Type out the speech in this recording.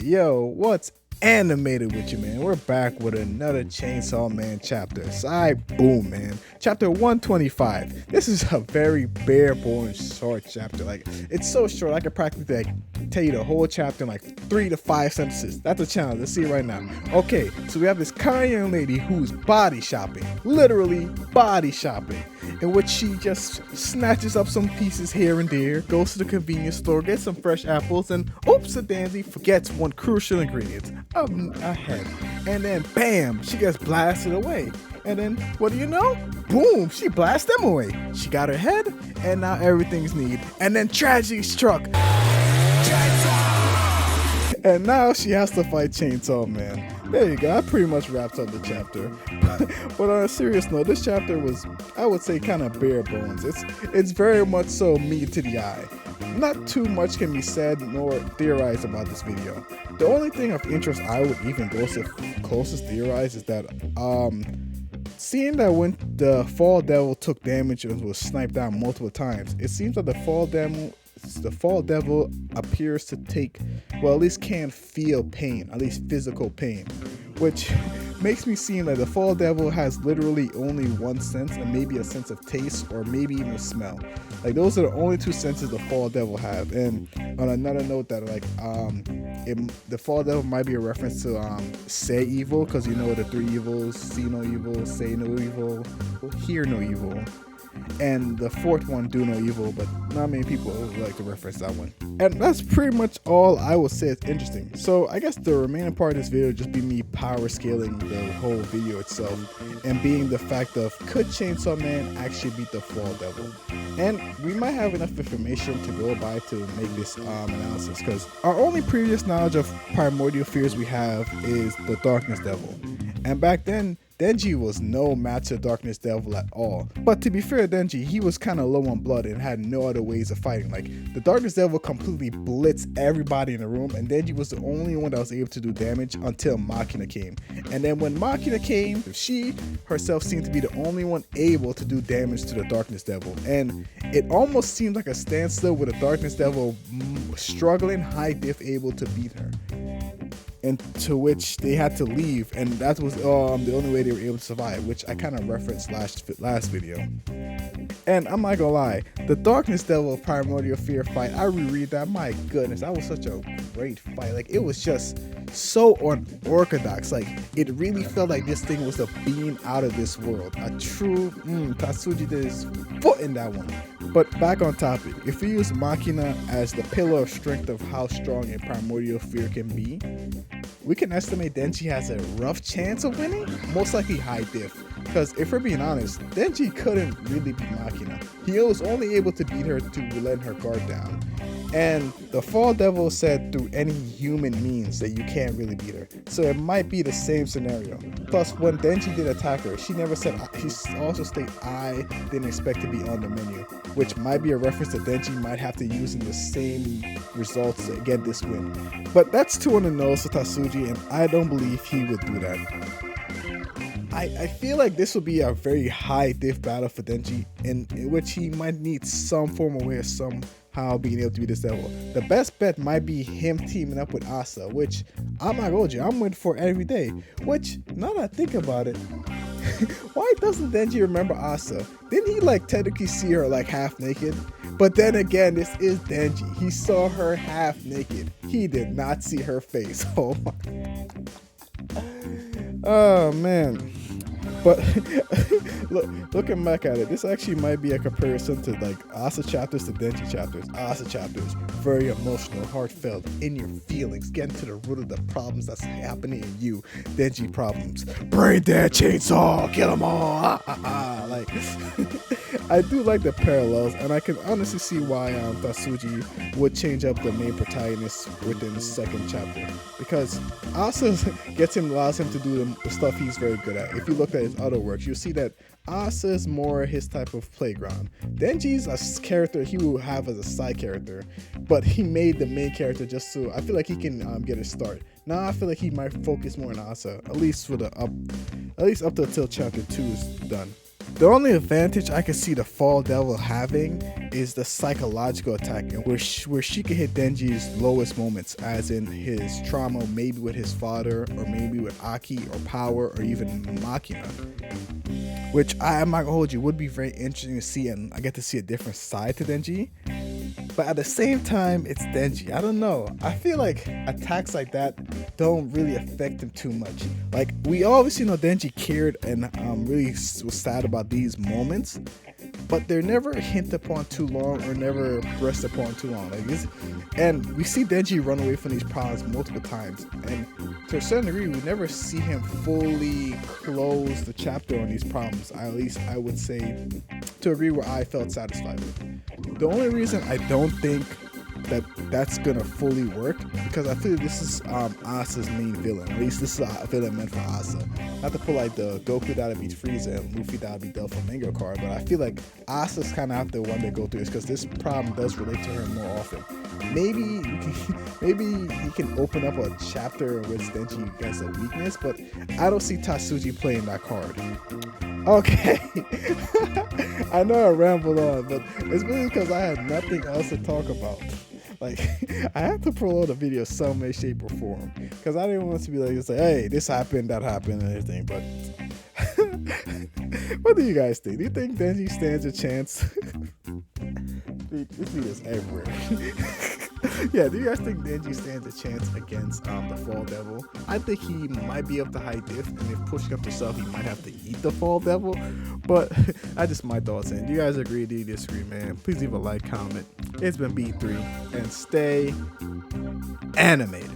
Yo, what's animated with you, man? We're back with another Chainsaw Man chapter. Side boom, man. Chapter 125. This is a very bare bones short chapter. Like, it's so short, I could practically tell you the whole chapter in like 3 to 5 sentences. That's a challenge. Let's see it right now. Okay, so we have this kind young lady who's body shopping, literally body shopping, in which she just snatches up some pieces here and there, goes to the convenience store, gets some fresh apples, and oops a daisy, forgets one crucial ingredient, a head. And then bam, she gets blasted away. And then what do you know? Boom, she blasts them away. She got her head, and now everything's neat. And then tragedy struck. And now she has to fight Chainsaw Man. There you go. That pretty much wraps up the chapter. But on a serious note, this chapter was, I would say, kind of bare bones. It's very much so meat to the eye. Not too much can be said nor theorized about this video. The only thing of interest I would even go so close as theorize is that seeing that when the Fall Devil took damage and was sniped down multiple times, it seems that the Fall Devil appears to take, well, at least can feel pain, at least physical pain, which makes me seem like the Fall Devil has literally only one sense, and maybe a sense of taste or maybe even a smell. Like, those are the only two senses the Fall Devil have. And on another note, that the Fall Devil might be a reference to say evil, because you know the three evils: see no evil, say no evil, hear no evil. And the fourth one, do no evil, but not many people like to reference that one. And that's pretty much all I will say is interesting. So I guess the remaining part of this video just be me power scaling the whole video itself, and being the fact of, could Chainsaw Man actually beat the Fall Devil? And we might have enough information to go by to make this analysis, because our only previous knowledge of primordial fears we have is the Darkness Devil. And back then, Denji was no match to Darkness Devil at all. But to be fair, Denji, he was kind of low on blood and had no other ways of fighting. Like, the Darkness Devil completely blitzed everybody in the room, and Denji was the only one that was able to do damage until Machina came. And then when Machina came, she herself seemed to be the only one able to do damage to the Darkness Devil. And it almost seemed like a standstill with the Darkness Devil struggling, high diff able to beat her. And to which they had to leave, and that was the only way they were able to survive, which I kind of referenced last video. And I'm not gonna lie, the Darkness Devil Primordial Fear fight, I reread that, my goodness, that was such a great fight. Like, it was just so unorthodox. Like, it really felt like this thing was a being out of this world. A true Tatsuji did his foot in that one. But back on topic, if we use Machina as the pillar of strength of how strong a Primordial Fear can be, we can estimate Denji has a rough chance of winning, most likely high diff. Because if we're being honest, Denji couldn't really beat Machina. He was only able to beat her to let her guard down. And the Fall Devil said through any human means that you can't really beat her. So it might be the same scenario. Plus, when Denji did attack her, she never said, she also stated, I didn't expect to be on the menu, which might be a reference that Denji might have to use in the same results to get this win. But that's too on the nose for Tatsuji, and I don't believe he would do that. I feel like this will be a very high diff battle for Denji, in which he might need some form of way of somehow being able to beat this devil. The best bet might be him teaming up with Asa, which I'm not gonna hold you, I'm waiting for every day. Which, now that I think about it, why doesn't Denji remember Asa? Didn't he like technically see her like half naked? But then again, this is Denji. He saw her half naked. He did not see her face. Oh my. Oh man. But looking back at it, this actually might be a comparison to like Asa chapters to Denji chapters. Asa chapters, very emotional, heartfelt, in your feelings, getting to the root of the problems that's happening in you. Denji problems, brain dead chainsaw, kill them all. Like, I do like the parallels, and I can honestly see why Tatsuji would change up the main protagonist within the second chapter, because Asa allows him to do the stuff he's very good at. If you look at his other works, you'll see that Asa is more his type of playground. Denji's a character he will have as a side character, but he made the main character just so I feel like he can get a start. Now I feel like he might focus more on Asa, at least up till chapter 2 is done. The only advantage I can see the Fall Devil having is the psychological attack, where she can hit Denji's lowest moments, as in his trauma, maybe with his father, or maybe with Aki, or Power, or even Makina. Which I'm not gonna hold you, would be very interesting to see, and I get to see a different side to Denji. But at the same time, it's Denji. I don't know. I feel like attacks like that don't really affect him too much. Like, we obviously know Denji cared and really was sad about these moments, but they're never hinted upon too long or never pressed upon too long. And we see Denji run away from these problems multiple times, and to a certain degree, we never see him fully close the chapter on these problems. At least I would say, to a degree where I felt satisfied with. The only reason I don't think that's gonna fully work, because I feel this is Asa's main villain. At least this is a villain meant for Asa. Not to pull like the Goku that'll beat Frieza and Luffy that'll beat Doflamingo card, but I feel like Asa's kind of have the one to go through this, because this problem does relate to her more often. Maybe he can open up a chapter with Denji as a weakness, but I don't see Tatsuji playing that card. Okay, I know I rambled on, but it's really because I had nothing else to talk about. Like, I have to prolong the video some way, shape, or form, because I didn't want to be like, it's like, hey, this happened, that happened, and everything. But what do you guys think? Do you think Denji stands a chance? This video's everywhere. Yeah, do you guys think Denji stands a chance against the Fall Devil? I think he might be up to high diff, and if pushing up to self, he might have to eat the Fall Devil. But that's just my thoughts. And do you guys agree? Do you disagree, man? Please leave a like, comment. It's been B3, and stay animated.